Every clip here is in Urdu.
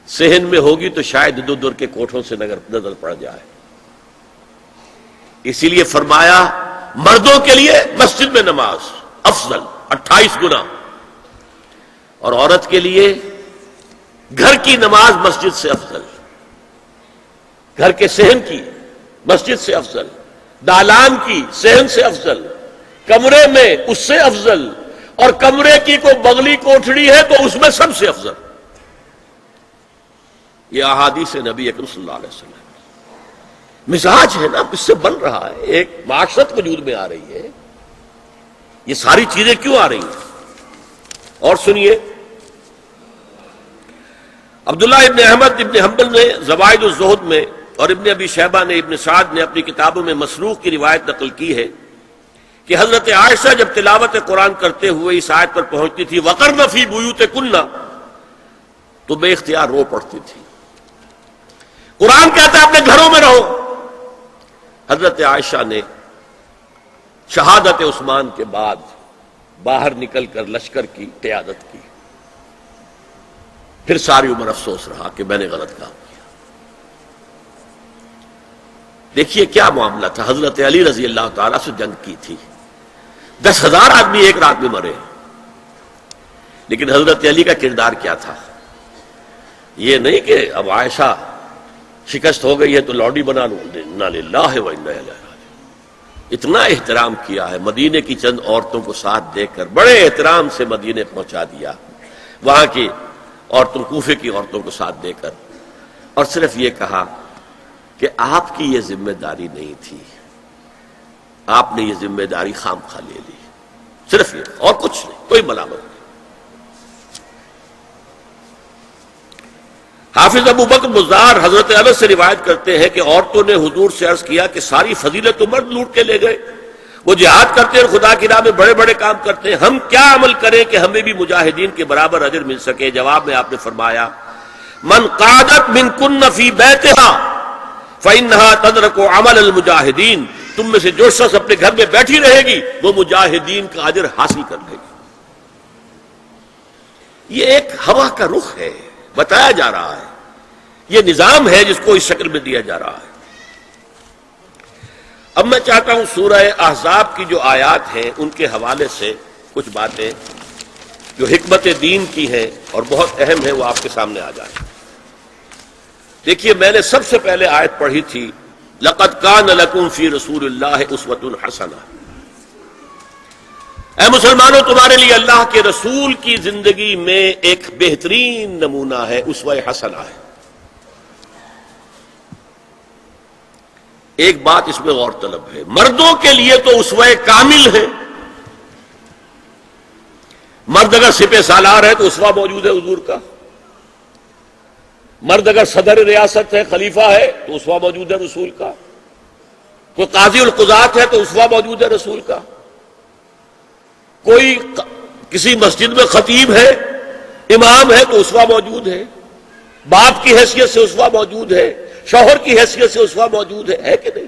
صحن میں ہوگی تو شاید ادھر ادھر کے کوٹھوں سے نظر پڑ جائے. اسی لیے فرمایا مردوں کے لیے مسجد میں نماز افضل 28 گنا، اور عورت کے لیے گھر کی نماز مسجد سے افضل، گھر کے صحن کی مسجد سے افضل، دالان کی صحن سے افضل، کمرے میں اس سے افضل، اور کمرے کی کوئی بغلی کوٹھڑی ہے تو اس میں سب سے افضل. یہ احادیث نبی اکرم صلی اللہ علیہ وسلم مزاج ہے نا، اس سے بن رہا ہے، ایک معاشرت وجود میں آ رہی ہے. یہ ساری چیزیں کیوں آ رہی ہیں؟ اور سنیے، عبداللہ ابن احمد ابن حنبل نے زوائد الزہد میں اور ابن ابی شیبہ نے ابن سعد نے اپنی کتابوں میں مسروق کی روایت نقل کی ہے کہ حضرت عائشہ جب تلاوت قرآن کرتے ہوئے اس آیت پر پہنچتی تھی وَقَرْنَ فِي بُيُوتِكُنَّ تو بے اختیار رو پڑتی تھی. قرآن کہتا ہے اپنے گھروں میں رہو. حضرت عائشہ نے شہادت عثمان کے بعد باہر نکل کر لشکر کی قیادت کی. پھر ساری عمر افسوس رہا کہ میں نے غلط کام کیا. دیکھیے کیا معاملہ تھا. حضرت علی رضی اللہ تعالیٰ سے جنگ کی تھی، 10,000 آدمی ایک رات میں مرے، لیکن حضرت علی کا کردار کیا تھا؟ یہ نہیں کہ اب عائشہ شکست ہو گئی ہے تو لوڈی بنا لوں. انا للہ و انا الیہ راجعون. اتنا احترام کیا ہے، مدینے کی چند عورتوں کو ساتھ دے کر بڑے احترام سے مدینے پہنچا دیا، وہاں کی عورتوں، کوفے کی عورتوں کو ساتھ دے کر، اور صرف یہ کہا کہ آپ کی یہ ذمہ داری نہیں تھی، آپ نے یہ ذمہ داری خام خواہ لے لی. صرف یہ، اور کچھ نہیں، کوئی ملامت نہیں. حافظ ابو بکر بزار حضرت انس سے روایت کرتے ہیں کہ عورتوں نے حضور سے عرض کیا کہ ساری فضیلت تو مرد لوٹ کے لے گئے، وہ جہاد کرتے ہیں، خدا کی راہ میں بڑے بڑے کام کرتے ہیں، ہم کیا عمل کریں کہ ہمیں بھی مجاہدین کے برابر اجر مل سکے؟ جواب میں آپ نے فرمایا من قعدت منکن فی بیتہا فإنہا تدرک عمل المجاہدین. تم میں سے جو شخص اپنے گھر میں بیٹھی رہے گی وہ مجاہدین کا اجر حاصل کر لے گی. یہ ایک ہوا کا رخ ہے، بتایا جا رہا ہے، یہ نظام ہے جس کو اس شکل میں دیا جا رہا ہے. اب میں چاہتا ہوں سورہ احزاب کی جو آیات ہیں ان کے حوالے سے کچھ باتیں جو حکمت دین کی ہیں اور بہت اہم ہیں وہ آپ کے سامنے آ جائیں. دیکھیے میں نے سب سے پہلے آیت پڑھی تھی لَقَدْ كَانَ لَكُمْ فِي رَسُولِ اللَّهِ أُسْوَةٌ حَسَنَةٌ. اے مسلمانوں تمہارے لیے اللہ کے رسول کی زندگی میں ایک بہترین نمونہ ہے، اسوہ حسنہ ہے. ایک بات اس میں غور طلب ہے، مردوں کے لیے تو اسوہ کامل ہے. مرد اگر سپہ سالار ہے تو اسوہ موجود ہے حضور کا، مرد اگر صدر ریاست ہے، خلیفہ ہے تو اسوہ موجود ہے رسول کا، کوئی قاضی القضات ہے تو اسوہ موجود ہے رسول کا، کوئی کسی مسجد میں خطیب ہے، امام ہے تو اسوہ موجود ہے، باپ کی حیثیت سے اسوہ موجود ہے، شوہر کی حیثیت سے اسوہ موجود ہے کہ نہیں؟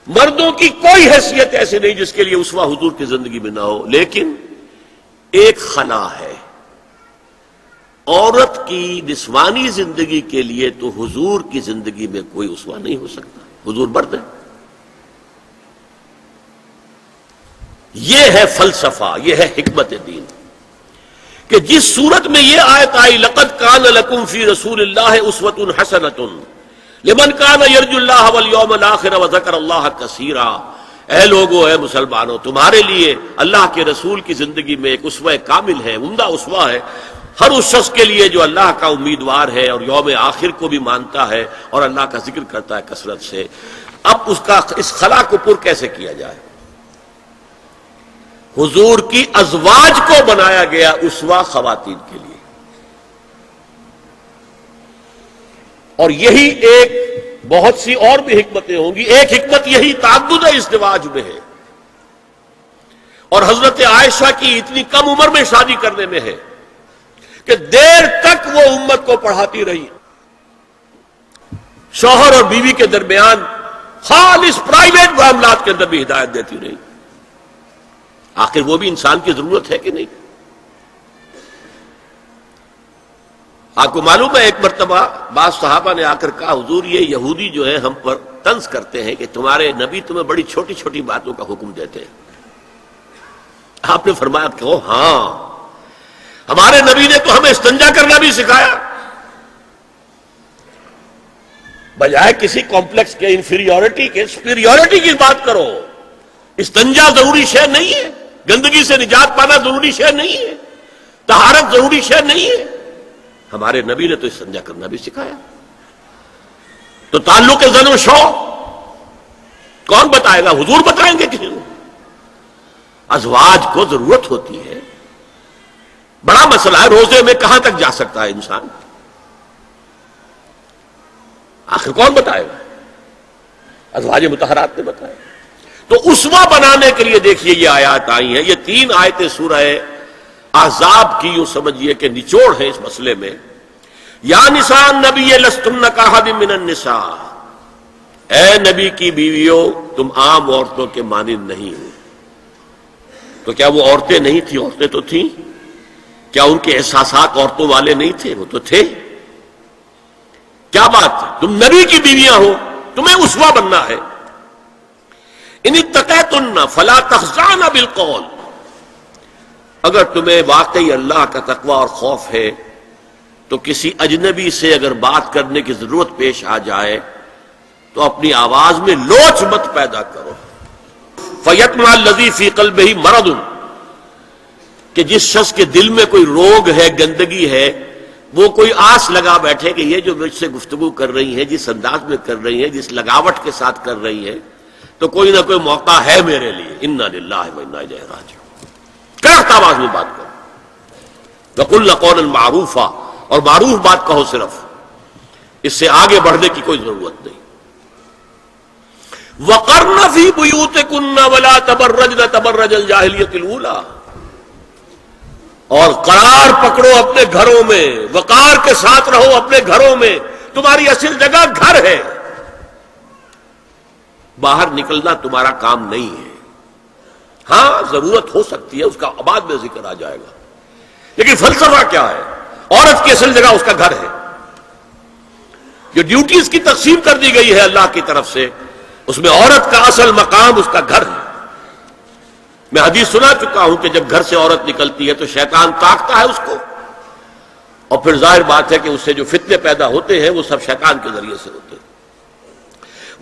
مردوں کی کوئی حیثیت ایسی نہیں جس کے لیے اسوہ حضور کی زندگی میں نہ ہو. لیکن ایک خلا ہے، عورت کی نسوانی زندگی کے لیے تو حضور کی زندگی میں کوئی اسوہ نہیں ہو سکتا. حضور مرد ہے. یہ ہے فلسفہ، یہ ہے حکمت دین کہ جس صورت میں یہ آیت آئی لقد کان لکم فی رسول اللہ اسوۃ حسنۃ لمن کان یرجو اللہ والیوم الآخر وذکر اللہ کثیرا. اے لوگو، اے مسلمانوں، تمہارے لیے اللہ کے رسول کی زندگی میں ایک اسوہ کامل ہے، عمدہ اسوہ ہے ہر اس شخص کے لیے جو اللہ کا امیدوار ہے اور یوم آخر کو بھی مانتا ہے اور اللہ کا ذکر کرتا ہے کثرت سے. اب اس خلا کو پر کیسے کیا جائے؟ حضور کی ازواج کو بنایا گیا اسوہ خواتین کے لیے، اور یہی ایک بہت سی اور بھی حکمتیں ہوں گی. ایک حکمت یہی تعدد ازدواج میں ہے، اور حضرت عائشہ کی اتنی کم عمر میں شادی کرنے میں ہے کہ دیر تک وہ امت کو پڑھاتی رہی، شوہر اور بیوی کے درمیان خالص پرائیویٹ معاملات کے اندر بھی ہدایت دیتی رہی. آخر وہ بھی انسان کی ضرورت ہے کہ نہیں؟ آپ کو معلوم ہے ایک مرتبہ بعض صحابہ نے آ کر کہا حضور یہ یہودی جو ہے ہم پر طنز کرتے ہیں کہ تمہارے نبی تمہیں بڑی چھوٹی چھوٹی باتوں کا حکم دیتے ہیں. آپ نے فرمایا کہ ہاں ہمارے نبی نے تو ہمیں استنجا کرنا بھی سکھایا. بجائے کسی کمپلیکس کے انفیریورٹی کے سپیریورٹی کی بات کرو. استنجا ضروری شے نہیں ہے, گندگی سے نجات پانا ضروری شے نہیں ہے, طہارت ضروری شے نہیں ہے. ہمارے نبی نے تو استنجا کرنا بھی سکھایا. تو تعلق زن و شو کون بتائے گا؟ حضور بتائیں گے کسی کو؟ ازواج کو ضرورت ہوتی ہے. بڑا مسئلہ ہے, روزے میں کہاں تک جا سکتا ہے انسان؟ آخر کون بتائے گا؟ ازواج مطہرات نے بتایا. تو اسوہ بنانے کے لیے دیکھیے یہ آیات آئی ہیں. یہ 3 آیتیں سورہ احزاب کی یوں سمجھیے کہ نچوڑ ہے اس مسئلے میں. یا نساء النبی لستن کاحد من النساء, اے نبی کی بیویوں تم عام عورتوں کے مانند نہیں ہو. تو کیا وہ عورتیں نہیں تھیں؟ عورتیں تو تھیں. کیا ان کے احساسات عورتوں والے نہیں تھے؟ وہ تو تھے. کیا بات ہے؟ تم نبی کی بیویاں ہو, تمہیں اسوہ بننا ہے. ان اتقیتن فلا تخضعن بالقول, اگر تمہیں واقعی اللہ کا تقوی اور خوف ہے تو کسی اجنبی سے اگر بات کرنے کی ضرورت پیش آ جائے تو اپنی آواز میں لوچ مت پیدا کرو. فیطمع الذی فی قلبہ مرض, کہ جس شخص کے دل میں کوئی روگ ہے, گندگی ہے, وہ کوئی آس لگا بیٹھے کہ یہ جو مجھ سے گفتگو کر رہی ہیں, جس انداز میں کر رہی ہیں, جس لگاوٹ کے ساتھ کر رہی ہیں, تو کوئی نہ کوئی موقع ہے میرے لیے. انا للہ و انا الیہ راجعون. کڑک آواز میں بات کرو. وقلن قولا معروفا, اور معروف بات کہو صرف, اس سے آگے بڑھنے کی کوئی ضرورت نہیں. وقرن فی بیوتکن ولا تبرجن تبرج الجاہلیۃ الاولی, اور قرار پکڑو اپنے گھروں میں, وقار کے ساتھ رہو اپنے گھروں میں. تمہاری اصل جگہ گھر ہے, باہر نکلنا تمہارا کام نہیں ہے. ہاں ضرورت ہو سکتی ہے, اس کا بعد میں ذکر آ جائے گا, لیکن فلسفہ کیا ہے؟ عورت کی اصل جگہ اس کا گھر ہے. جو ڈیوٹیز کی تقسیم کر دی گئی ہے اللہ کی طرف سے, اس میں عورت کا اصل مقام اس کا گھر ہے. میں حدیث سنا چکا ہوں کہ جب گھر سے عورت نکلتی ہے تو شیطان تاکتا ہے اس کو, اور پھر ظاہر بات ہے کہ اس سے جو فتنے پیدا ہوتے ہیں وہ سب شیطان کے ذریعے سے ہوتے ہیں.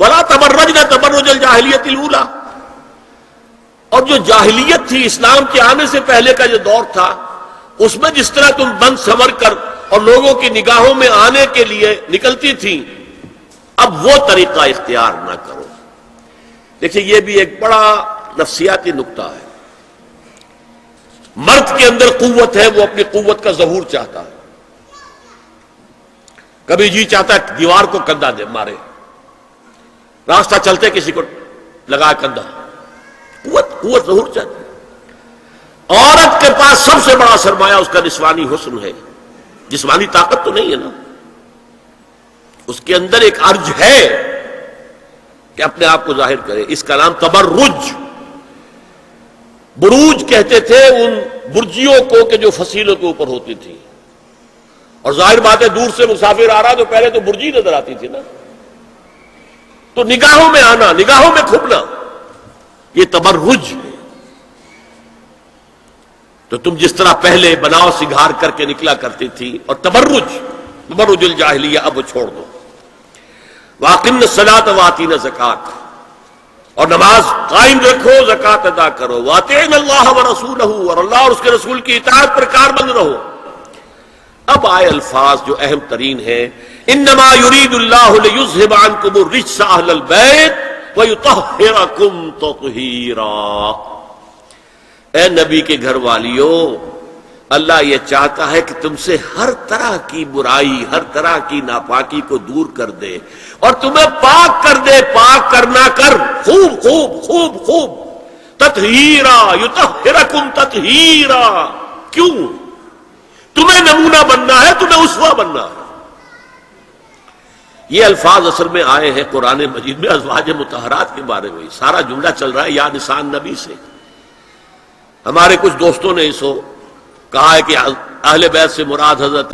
ولا تبرجن تبرج الجاہلیۃ الاولی, اور جو جاہلیت تھی اسلام کے آنے سے پہلے کا جو دور تھا, اس میں جس طرح تم بند سنور کر اور لوگوں کی نگاہوں میں آنے کے لیے نکلتی تھی, اب وہ طریقہ اختیار نہ کرو. دیکھیے یہ بھی ایک بڑا نفسیاتی نکتہ ہے. مرد کے اندر قوت ہے, وہ اپنی قوت کا ظہور چاہتا ہے. کبھی جی چاہتا ہے دیوار کو کندھا دے مارے, راستہ چلتے کسی کو لگا کندھا. قوت ظہور چاہتی ہے. عورت کے پاس سب سے بڑا سرمایہ اس کا نسوانی حسن ہے. جسمانی طاقت تو نہیں ہے نا, اس کے اندر ایک ارج ہے کہ اپنے آپ کو ظاہر کرے. اس کا نام تبرج. بروج کہتے تھے ان برجیوں کو کہ جو فصیلوں کے اوپر ہوتی تھی, اور ظاہر بات ہے دور سے مسافر آ رہا تو پہلے تو برجی نظر آتی تھی نا, تو نگاہوں میں آنا, نگاہوں میں کھپنا, یہ تبرج ہے. تو تم جس طرح پہلے بناؤ سگھار کر کے نکلا کرتی تھی, اور تبرج الجاہلیہ اب وہ چھوڑ دو. واقمن الصلاۃ وآتین الزکوٰۃ, اور نماز قائم رکھو, زکوٰۃ ادا کرو. واطعن اللہ ورسولہ, اور اللہ اور اس کے رسول کی اطاعت پر کاربند رہو. اب آئے الفاظ جو اہم ترین ہیں. انما یرید اللہ لیذھب عنکم الرجس اہل البیت ویطہرکم تطہیرا. اے نبی کے گھر والیوں, اللہ یہ چاہتا ہے کہ تم سے ہر طرح کی برائی, ہر طرح کی ناپاکی کو دور کر دے, اور تمہیں پاک کر دے. پاک کرنا کر خوب خوب خوب خوب. تطہیرا, یطہرکم تطہیرا. کیوں؟ تمہیں نمونہ بننا ہے, تمہیں اسوہ بننا ہے. یہ الفاظ اصل میں آئے ہیں قرآن مجید میں ازواج مطہرات کے بارے میں. سارا جملہ چل رہا ہے یا نساء النبی سے. ہمارے کچھ دوستوں نے اس کو کہا ہے کہ اہل بیت سے مراد حضرت